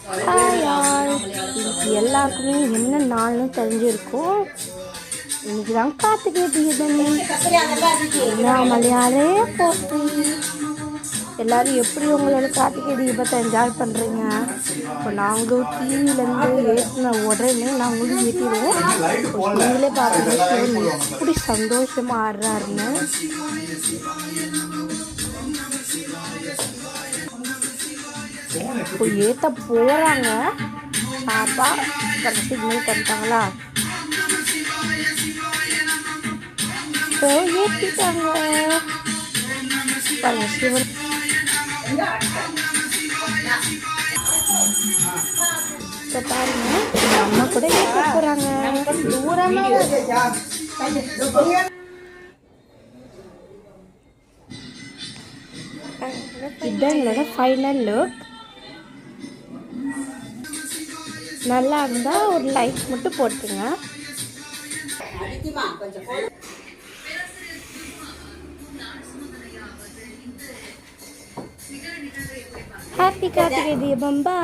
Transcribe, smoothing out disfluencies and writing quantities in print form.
Hi all, இன்னைக்கு எல்லாருக்குமே என்ன நாள்னு தெரிஞ்சிருக்கும். இன்னைக்கு தான் கார்த்திகை தீபம். மலையாளே போற்றி. எல்லாரும் எப்படி உங்களோட கார்த்திகை தீபத்தை என்ஜாய் பண்ணுறீங்க? இப்போ நாங்களும் டிவிலேருந்து ஏற்றின உடனே நாங்களும் ஏற்றிடுவோம். நீங்களே பார்த்துட்டு எப்படி சந்தோஷமாக ஆடுறாருன்னு. இப்போ ஏற்ற போகிறாங்க. பாப்பா கடைசி சிக்னல் பண்ணிட்டாங்களா? இப்போ ஏற்றிட்டாங்க பாருங்க. சிவன் இப்போ பாருங்க, அம்மா கூட ஏற்ற போகிறாங்க. இதுதான் எங்களோட ஃபைனல் லுக். நல்லா இருந்தால் ஒரு லைக் மட்டும் போட்டுருங்க. ஹாப்பி கார்த்திகை தீபம். பை.